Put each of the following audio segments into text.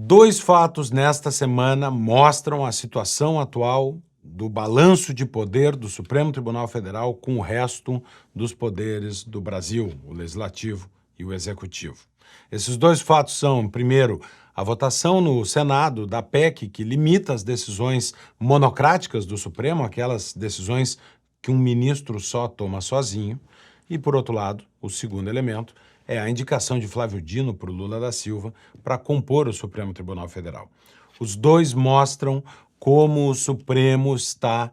Dois fatos nesta semana mostram a situação atual do balanço de poder do Supremo Tribunal Federal com o resto dos poderes do Brasil, o Legislativo e o Executivo. Esses dois fatos são, primeiro, a votação no Senado da PEC que limita as decisões monocráticas do Supremo, aquelas decisões que um ministro só toma sozinho, e, por outro lado, o segundo elemento é a indicação de Flávio Dino por Lula da Silva para compor o Supremo Tribunal Federal. Os dois mostram como o Supremo está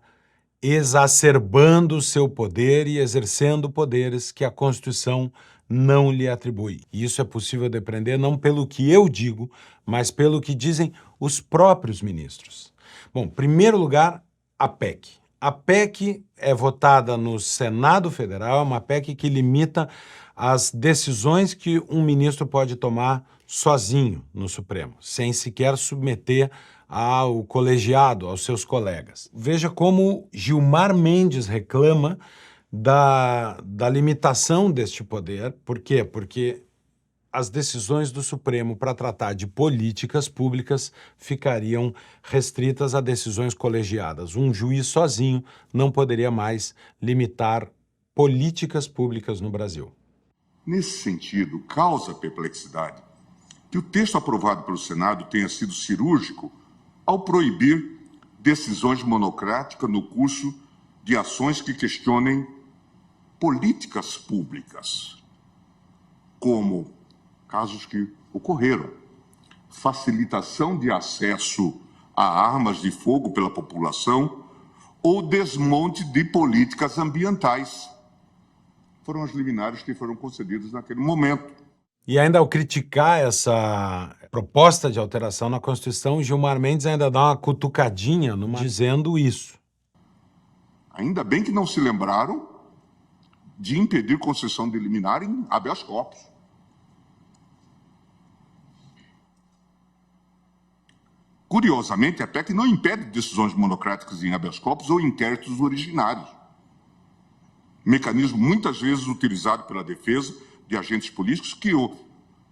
exacerbando o seu poder e exercendo poderes que a Constituição não lhe atribui. E isso é possível depreender não pelo que eu digo, mas pelo que dizem os próprios ministros. Bom, em primeiro lugar, a PEC. A PEC é votada no Senado Federal, é uma PEC que limita as decisões que um ministro pode tomar sozinho no Supremo, sem sequer submeter ao colegiado, aos seus colegas. Veja como Gilmar Mendes reclama da limitação deste poder. Por quê? Porque as decisões do Supremo para tratar de políticas públicas ficariam restritas a decisões colegiadas. Um juiz sozinho não poderia mais limitar políticas públicas no Brasil. Nesse sentido, causa perplexidade que o texto aprovado pelo Senado tenha sido cirúrgico ao proibir decisões monocráticas no curso de ações que questionem políticas públicas, como casos que ocorreram: facilitação de acesso a armas de fogo pela população ou desmonte de políticas ambientais. Foram as liminares que foram concedidas naquele momento. E ainda ao criticar essa proposta de alteração na Constituição, Gilmar Mendes ainda dá uma cutucadinha dizendo isso. Ainda bem que não se lembraram de impedir concessão de liminar em habeas corpus. Curiosamente, a PEC não impede decisões monocráticas em habeas corpus ou inquéritos originários, mecanismo muitas vezes utilizado pela defesa de agentes políticos que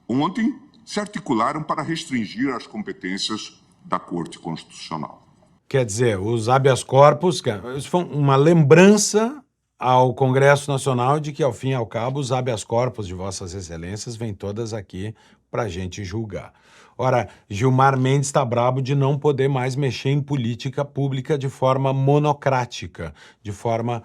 ontem se articularam para restringir as competências da Corte Constitucional. Quer dizer, os habeas corpus, isso foi uma lembrança ao Congresso Nacional de que, ao fim e ao cabo, os habeas corpus de Vossas Excelências vêm todas aqui para a gente julgar. Ora, Gilmar Mendes está brabo de não poder mais mexer em política pública de forma monocrática, de forma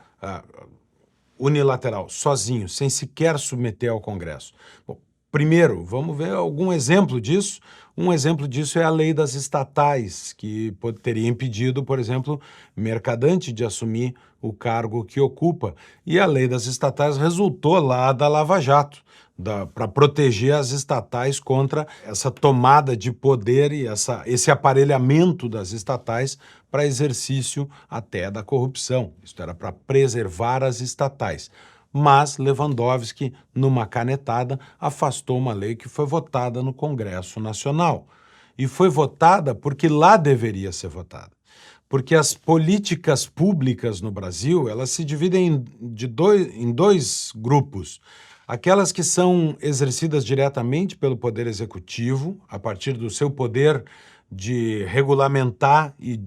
unilateral, sozinho, sem sequer submeter ao Congresso. Bom, primeiro, vamos ver algum exemplo disso. Um exemplo disso é a lei das estatais, que teria impedido, por exemplo, Mercadante de assumir o cargo que ocupa. E a lei das estatais resultou lá da Lava Jato, para proteger as estatais contra essa tomada de poder e esse aparelhamento das estatais para exercício até da corrupção. Isso era para preservar as estatais. Mas Lewandowski, numa canetada, afastou uma lei que foi votada no Congresso Nacional. E foi votada porque lá deveria ser votada. Porque as políticas públicas no Brasil, elas se dividem em dois grupos. Aquelas que são exercidas diretamente pelo Poder Executivo, a partir do seu poder de regulamentar e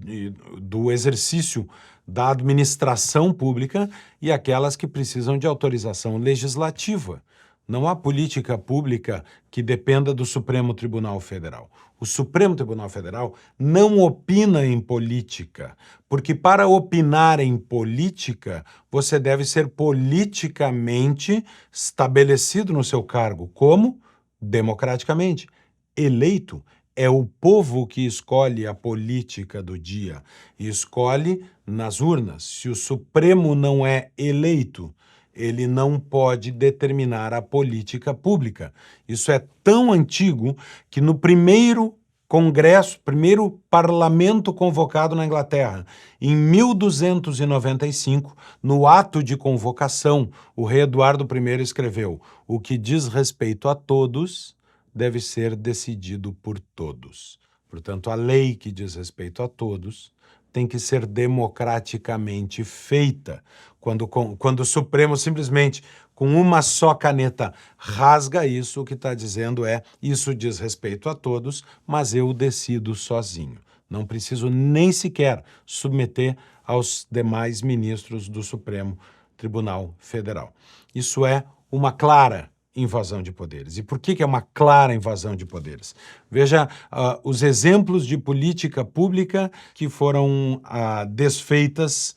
do exercício da administração pública, e aquelas que precisam de autorização legislativa. Não há política pública que dependa do Supremo Tribunal Federal. O Supremo Tribunal Federal não opina em política, porque para opinar em política, você deve ser politicamente estabelecido no seu cargo. Como? Democraticamente. Eleito. É o povo que escolhe a política do dia e escolhe nas urnas. Se o Supremo não é eleito, ele não pode determinar a política pública. Isso é tão antigo que no primeiro Congresso, primeiro parlamento convocado na Inglaterra, em 1295, no ato de convocação, o rei Eduardo I escreveu: "O que diz respeito a todos deve ser decidido por todos." Portanto, a lei que diz respeito a todos tem que ser democraticamente feita, Quando o Supremo simplesmente, com uma só caneta, rasga isso, o que está dizendo é: isso diz respeito a todos, mas eu decido sozinho. Não preciso nem sequer submeter aos demais ministros do Supremo Tribunal Federal. Isso é uma clara invasão de poderes. E por que é uma clara invasão de poderes? Veja os exemplos de política pública que foram desfeitas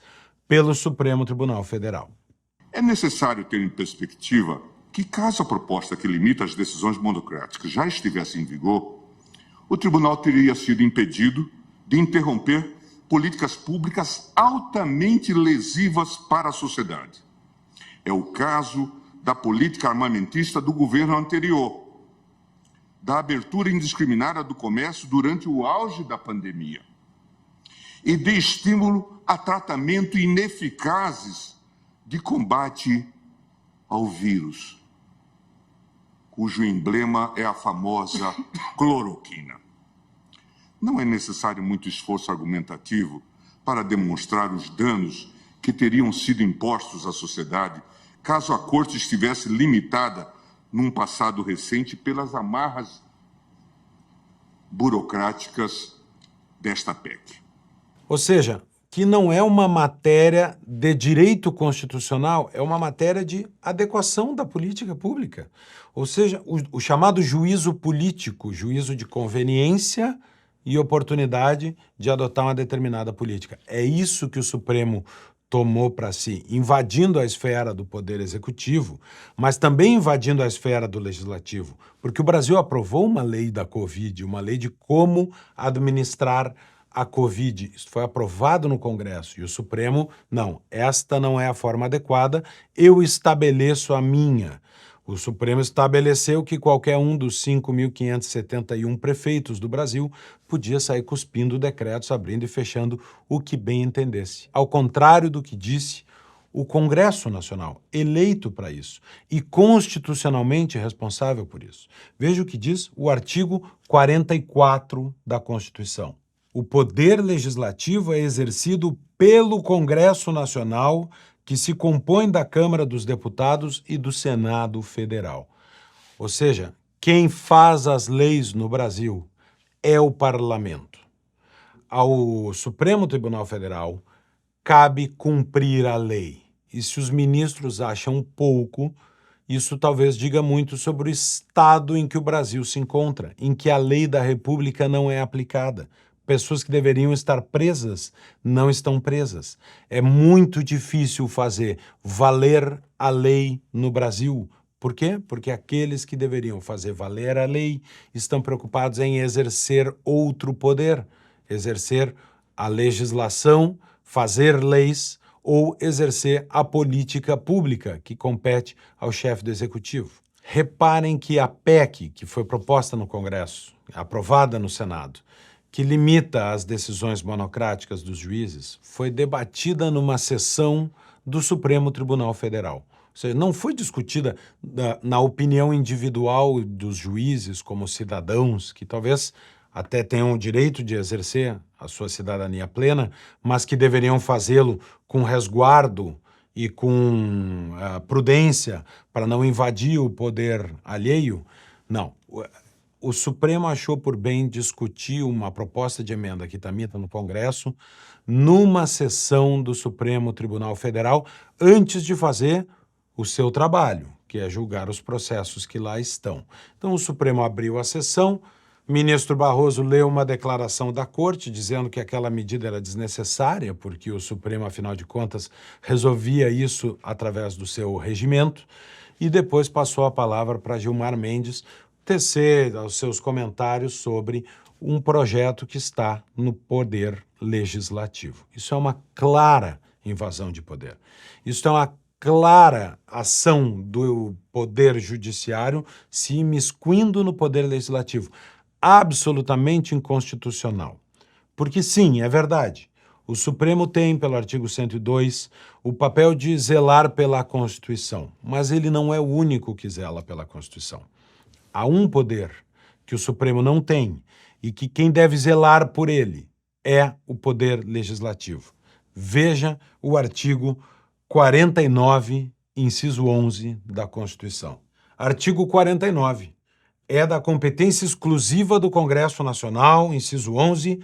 pelo Supremo Tribunal Federal. É necessário ter em perspectiva que, caso a proposta que limita as decisões monocráticas já estivesse em vigor, o tribunal teria sido impedido de interromper políticas públicas altamente lesivas para a sociedade. É o caso da política armamentista do governo anterior, da abertura indiscriminada do comércio durante o auge da pandemia e de estímulo a tratamento ineficazes de combate ao vírus, cujo emblema é a famosa cloroquina. Não é necessário muito esforço argumentativo para demonstrar os danos que teriam sido impostos à sociedade caso a Corte estivesse limitada, num passado recente, pelas amarras burocráticas desta PEC. Ou seja, que não é uma matéria de direito constitucional, é uma matéria de adequação da política pública. Ou seja, o chamado juízo político, juízo de conveniência e oportunidade de adotar uma determinada política. É isso que o Supremo tomou para si, invadindo a esfera do Poder Executivo, mas também invadindo a esfera do Legislativo, porque o Brasil aprovou uma lei da Covid, uma lei de como administrar a Covid. Isso foi aprovado no Congresso e o Supremo, não, esta não é a forma adequada, eu estabeleço a minha. O Supremo estabeleceu que qualquer um dos 5.571 prefeitos do Brasil podia sair cuspindo decretos, abrindo e fechando o que bem entendesse. Ao contrário do que disse o Congresso Nacional, eleito para isso e constitucionalmente responsável por isso. Veja o que diz o artigo 44 da Constituição. O poder legislativo é exercido pelo Congresso Nacional, que se compõe da Câmara dos Deputados e do Senado Federal. Ou seja, quem faz as leis no Brasil é o parlamento. Ao Supremo Tribunal Federal cabe cumprir a lei. E se os ministros acham pouco, isso talvez diga muito sobre o estado em que o Brasil se encontra, em que a lei da República não é aplicada. Pessoas que deveriam estar presas não estão presas. É muito difícil fazer valer a lei no Brasil. Por quê? Porque aqueles que deveriam fazer valer a lei estão preocupados em exercer outro poder, exercer a legislação, fazer leis ou exercer a política pública que compete ao chefe do Executivo. Reparem que a PEC, que foi proposta no Congresso, aprovada no Senado, que limita as decisões monocráticas dos juízes, foi debatida numa sessão do Supremo Tribunal Federal. Ou seja, não foi discutida na opinião individual dos juízes como cidadãos, que talvez até tenham o direito de exercer a sua cidadania plena, mas que deveriam fazê-lo com resguardo e com prudência para não invadir o poder alheio. Não. O Supremo achou por bem discutir uma proposta de emenda que tramita no Congresso numa sessão do Supremo Tribunal Federal antes de fazer o seu trabalho, que é julgar os processos que lá estão. Então o Supremo abriu a sessão, o ministro Barroso leu uma declaração da Corte dizendo que aquela medida era desnecessária, porque o Supremo, afinal de contas, resolvia isso através do seu regimento, e depois passou a palavra para Gilmar Mendes tecer os seus comentários sobre um projeto que está no Poder Legislativo. Isso é uma clara invasão de poder. Isso é uma clara ação do Poder Judiciário se imiscuindo no Poder Legislativo. Absolutamente inconstitucional. Porque sim, é verdade, o Supremo tem, pelo artigo 102, o papel de zelar pela Constituição, mas ele não é o único que zela pela Constituição. Há um poder que o Supremo não tem e que quem deve zelar por ele é o Poder Legislativo. Veja o artigo 49, inciso 11 da Constituição. Artigo 49. É da competência exclusiva do Congresso Nacional, inciso 11,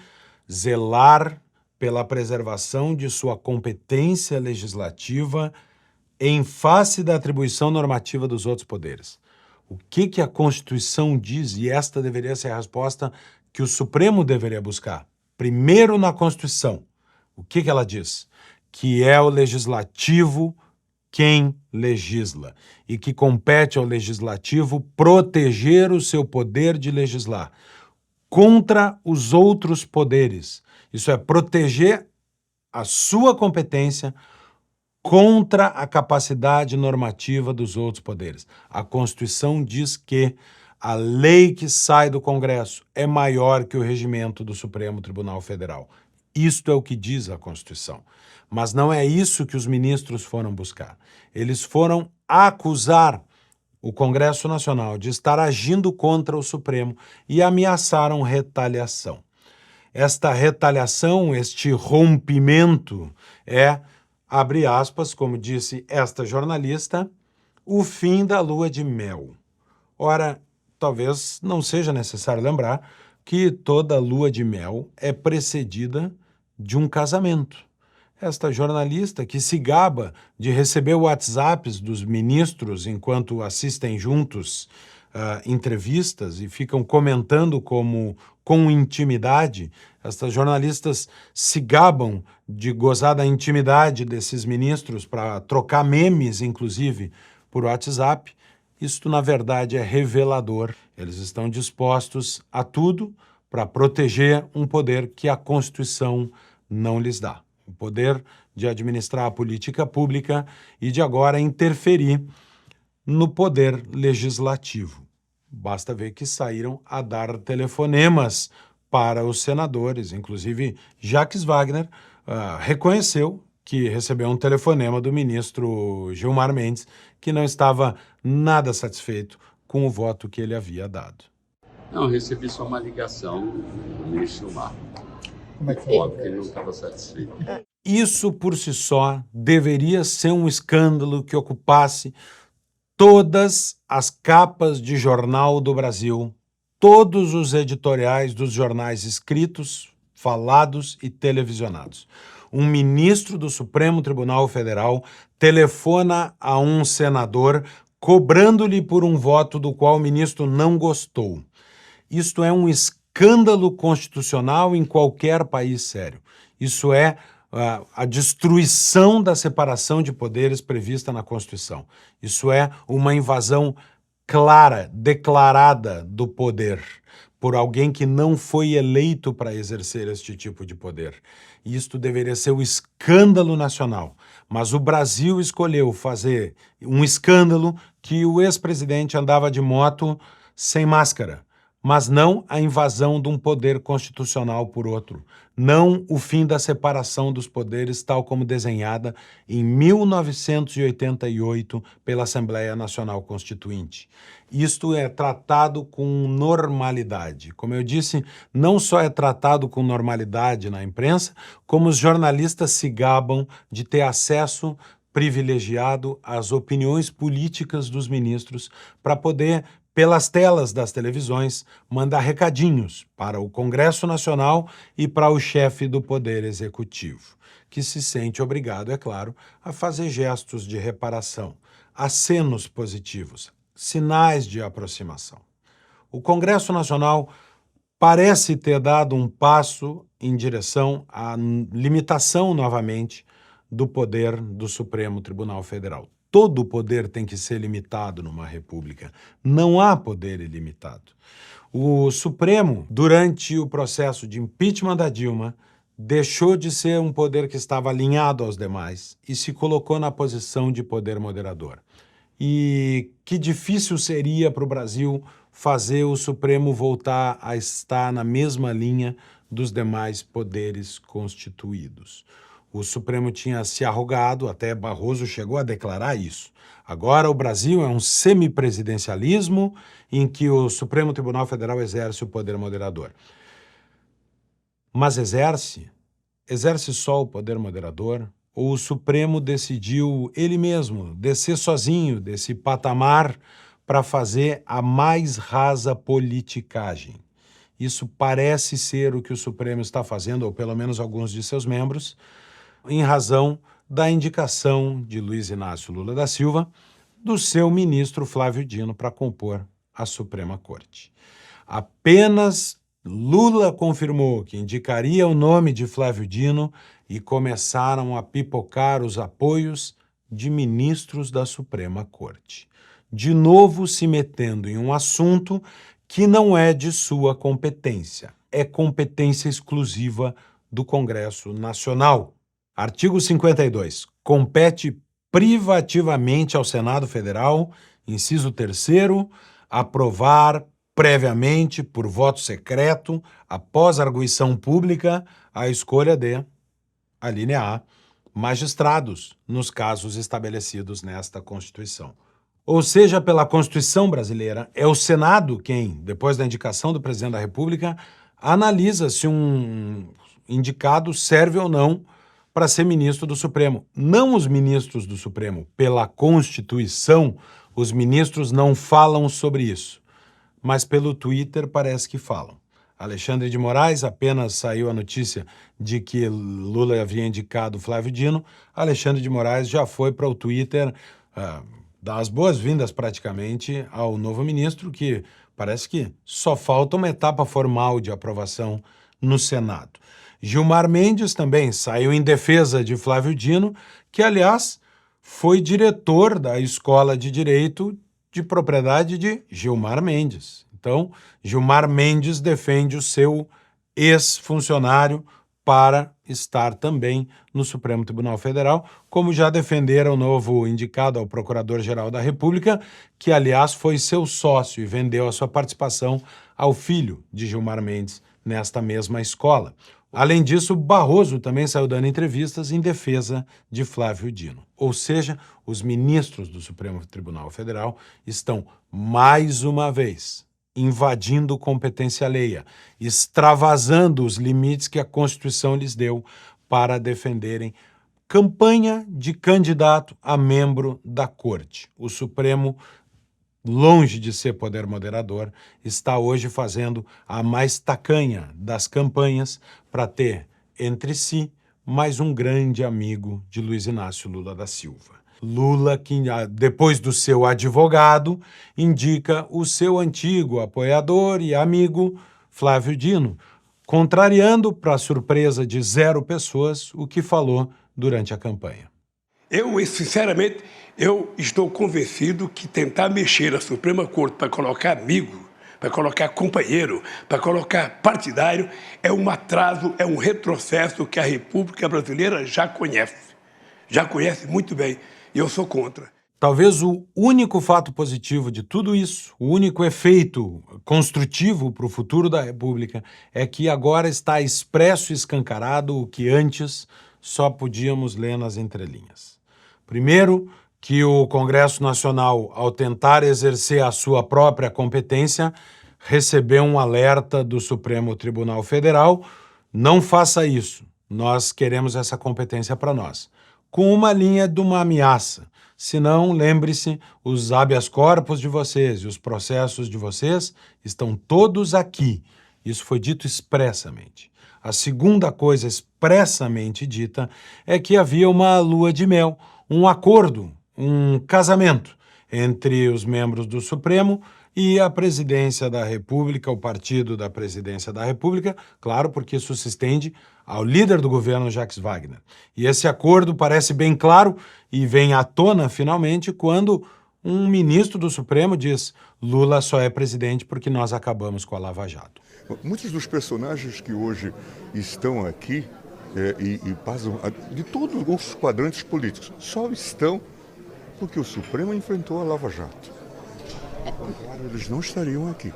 zelar pela preservação de sua competência legislativa em face da atribuição normativa dos outros poderes. O que a Constituição diz, e esta deveria ser a resposta que o Supremo deveria buscar? Primeiro, na Constituição, o que ela diz? Que é o legislativo quem legisla e que compete ao legislativo proteger o seu poder de legislar contra os outros poderes. Isso é, proteger a sua competência contra a capacidade normativa dos outros poderes. A Constituição diz que a lei que sai do Congresso é maior que o regimento do Supremo Tribunal Federal. Isto é o que diz a Constituição. Mas não é isso que os ministros foram buscar. Eles foram acusar o Congresso Nacional de estar agindo contra o Supremo e ameaçaram retaliação. Esta retaliação, este rompimento é, abre aspas, como disse esta jornalista, o fim da lua de mel. Ora, talvez não seja necessário lembrar que toda lua de mel é precedida de um casamento. Esta jornalista, que se gaba de receber WhatsApps dos ministros enquanto assistem juntos entrevistas e ficam comentando com intimidade, estas jornalistas se gabam de gozar da intimidade desses ministros para trocar memes, inclusive, por WhatsApp. Isto, na verdade, é revelador. Eles estão dispostos a tudo para proteger um poder que a Constituição não lhes dá. O poder de administrar a política pública e de agora interferir no poder legislativo. Basta ver que saíram a dar telefonemas para os senadores. Inclusive, Jacques Wagner reconheceu que recebeu um telefonema do ministro Gilmar Mendes, que não estava nada satisfeito com o voto que ele havia dado. Não, eu recebi só uma ligação do ministro Gilmar. Como é que foi? Óbvio que ele não estava satisfeito. Isso por si só deveria ser um escândalo que ocupasse todas as capas de jornal do Brasil, todos os editoriais dos jornais escritos, falados e televisionados. Um ministro do Supremo Tribunal Federal telefona a um senador cobrando-lhe por um voto do qual o ministro não gostou. Isto é um escândalo constitucional em qualquer país sério. Isso é a destruição da separação de poderes prevista na Constituição. Isso é uma invasão clara, declarada do poder por alguém que não foi eleito para exercer este tipo de poder. Isto deveria ser o escândalo nacional. Mas o Brasil escolheu fazer um escândalo que o ex-presidente andava de moto sem máscara, mas não a invasão de um poder constitucional por outro, não o fim da separação dos poderes tal como desenhada em 1988 pela Assembleia Nacional Constituinte. Isto é tratado com normalidade. Como eu disse, não só é tratado com normalidade na imprensa, como os jornalistas se gabam de ter acesso privilegiado às opiniões políticas dos ministros para poder, pelas telas das televisões, mandar recadinhos para o Congresso Nacional e para o chefe do Poder Executivo, que se sente obrigado, é claro, a fazer gestos de reparação, acenos positivos, sinais de aproximação. O Congresso Nacional parece ter dado um passo em direção à limitação, novamente, do poder do Supremo Tribunal Federal. Todo o poder tem que ser limitado numa república. Não há poder ilimitado. O Supremo, durante o processo de impeachment da Dilma, deixou de ser um poder que estava alinhado aos demais e se colocou na posição de poder moderador. E que difícil seria para o Brasil fazer o Supremo voltar a estar na mesma linha dos demais poderes constituídos. O Supremo tinha se arrogado, até Barroso chegou a declarar isso. Agora o Brasil é um semipresidencialismo em que o Supremo Tribunal Federal exerce o poder moderador. Mas exerce só o poder moderador ou o Supremo decidiu ele mesmo descer sozinho desse patamar para fazer a mais rasa politicagem? Isso parece ser o que o Supremo está fazendo, ou pelo menos alguns de seus membros, em razão da indicação de Luiz Inácio Lula da Silva do seu ministro Flávio Dino para compor a Suprema Corte. Apenas Lula confirmou que indicaria o nome de Flávio Dino e começaram a pipocar os apoios de ministros da Suprema Corte, de novo se metendo em um assunto que não é de sua competência, é competência exclusiva do Congresso Nacional. Artigo 52. Compete privativamente ao Senado Federal, inciso 3º, aprovar previamente, por voto secreto, após arguição pública, a escolha de, a linha A, magistrados, nos casos estabelecidos nesta Constituição. Ou seja, pela Constituição brasileira, é o Senado quem, depois da indicação do presidente da República, analisa se um indicado serve ou não para ser ministro do Supremo. Não os ministros do Supremo. Pela Constituição, os ministros não falam sobre isso. Mas pelo Twitter parece que falam. Alexandre de Moraes, apenas saiu a notícia de que Lula havia indicado Flávio Dino, Alexandre de Moraes já foi para o Twitter dar as boas-vindas praticamente ao novo ministro, que parece que só falta uma etapa formal de aprovação no Senado. Gilmar Mendes também saiu em defesa de Flávio Dino, que, aliás, foi diretor da Escola de Direito de propriedade de Gilmar Mendes. Então, Gilmar Mendes defende o seu ex-funcionário para estar também no Supremo Tribunal Federal, como já defendera o novo indicado ao Procurador-Geral da República, que, aliás, foi seu sócio e vendeu a sua participação ao filho de Gilmar Mendes nesta mesma escola. Além disso, Barroso também saiu dando entrevistas em defesa de Flávio Dino. Ou seja, os ministros do Supremo Tribunal Federal estão, mais uma vez, invadindo competência alheia, extravasando os limites que a Constituição lhes deu para defenderem campanha de candidato a membro da Corte. O Supremo, longe de ser poder moderador, está hoje fazendo a mais tacanha das campanhas para ter entre si mais um grande amigo de Luiz Inácio Lula da Silva. Lula, que depois do seu advogado, indica o seu antigo apoiador e amigo Flávio Dino, contrariando, para surpresa de 0 pessoas, o que falou durante a campanha. Sinceramente, eu estou convencido que tentar mexer a Suprema Corte para colocar amigo, para colocar companheiro, para colocar partidário, é um atraso, é um retrocesso que a República Brasileira já conhece muito bem, e eu sou contra. Talvez o único fato positivo de tudo isso, o único efeito construtivo para o futuro da República, é que agora está expresso e escancarado o que antes só podíamos ler nas entrelinhas. Primeiro, que o Congresso Nacional, ao tentar exercer a sua própria competência, recebeu um alerta do Supremo Tribunal Federal: não faça isso, nós queremos essa competência para nós. Com uma linha de uma ameaça. Senão, lembre-se, os habeas corpus de vocês e os processos de vocês estão todos aqui. Isso foi dito expressamente. A segunda coisa expressamente dita é que havia uma lua de mel, um acordo, um casamento entre os membros do Supremo e a presidência da República, o partido da presidência da República, claro, porque isso se estende ao líder do governo, Jacques Wagner. E esse acordo parece bem claro e vem à tona, finalmente, quando um ministro do Supremo diz: Lula só é presidente porque nós acabamos com a Lava Jato. Muitos dos personagens que hoje estão aqui e passam de todos os quadrantes políticos só estão porque o Supremo enfrentou a Lava Jato. Claro, eles não estariam aqui,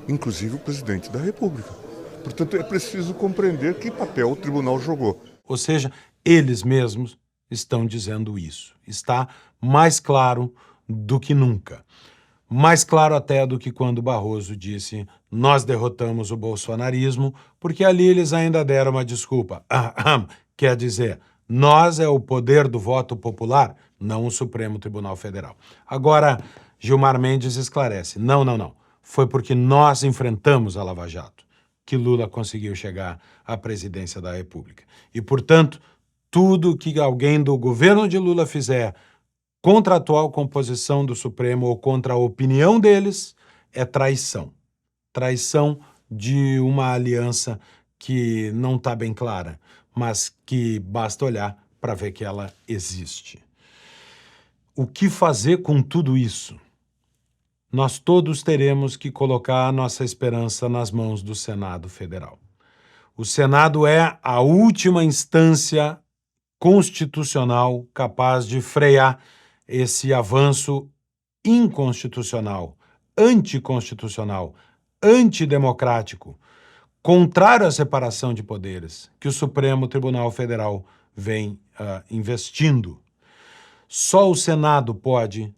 inclusive o presidente da República. Portanto, é preciso compreender que papel o tribunal jogou. Ou seja, eles mesmos estão dizendo isso. Está mais claro do que nunca. Mais claro até do que quando Barroso disse: nós derrotamos o bolsonarismo, porque ali eles ainda deram uma desculpa. Quer dizer, Nós é o poder do voto popular, não o Supremo Tribunal Federal. Agora, Gilmar Mendes esclarece, não. Foi porque nós enfrentamos a Lava Jato que Lula conseguiu chegar à presidência da República. E, portanto, tudo que alguém do governo de Lula fizer contra a atual composição do Supremo ou contra a opinião deles é traição. Traição de uma aliança que não está bem clara, mas que basta olhar para ver que ela existe. O que fazer com tudo isso? Nós todos teremos que colocar a nossa esperança nas mãos do Senado Federal. O Senado é a última instância constitucional capaz de frear esse avanço inconstitucional, anticonstitucional, antidemocrático, contrário à separação de poderes que o Supremo Tribunal Federal vem investindo. Só o Senado pode,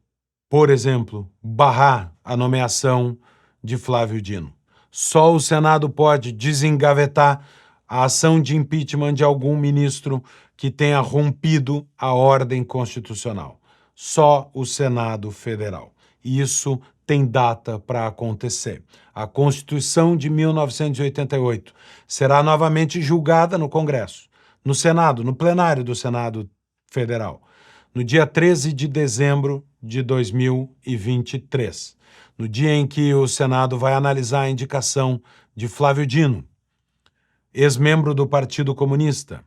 por exemplo, barrar a nomeação de Flávio Dino. Só o Senado pode desengavetar a ação de impeachment de algum ministro que tenha rompido a ordem constitucional. Só o Senado Federal. E isso tem data para acontecer. A Constituição de 1988 será novamente julgada no Congresso, no Senado, no plenário do Senado Federal, no dia 13 de dezembro de 2023, no dia em que o Senado vai analisar a indicação de Flávio Dino, ex-membro do Partido Comunista,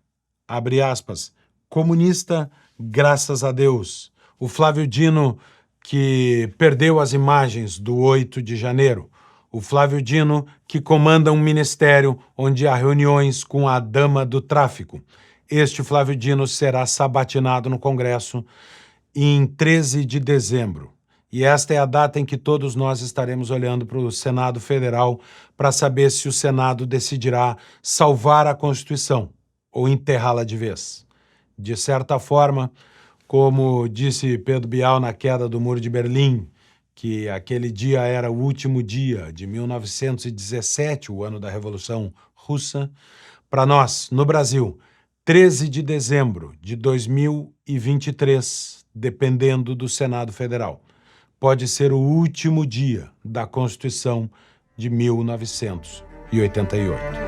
abre aspas, comunista graças a Deus. O Flávio Dino que perdeu as imagens do 8 de janeiro. O Flávio Dino que comanda um ministério onde há reuniões com a dama do tráfico. Este Flávio Dino será sabatinado no Congresso em 13 de dezembro. E esta é a data em que todos nós estaremos olhando para o Senado Federal para saber se o Senado decidirá salvar a Constituição ou enterrá-la de vez. De certa forma, como disse Pedro Bial na queda do Muro de Berlim, que aquele dia era o último dia de 1917, o ano da Revolução Russa, para nós, no Brasil, 13 de dezembro de 2023, dependendo do Senado Federal, pode ser o último dia da Constituição de 1988.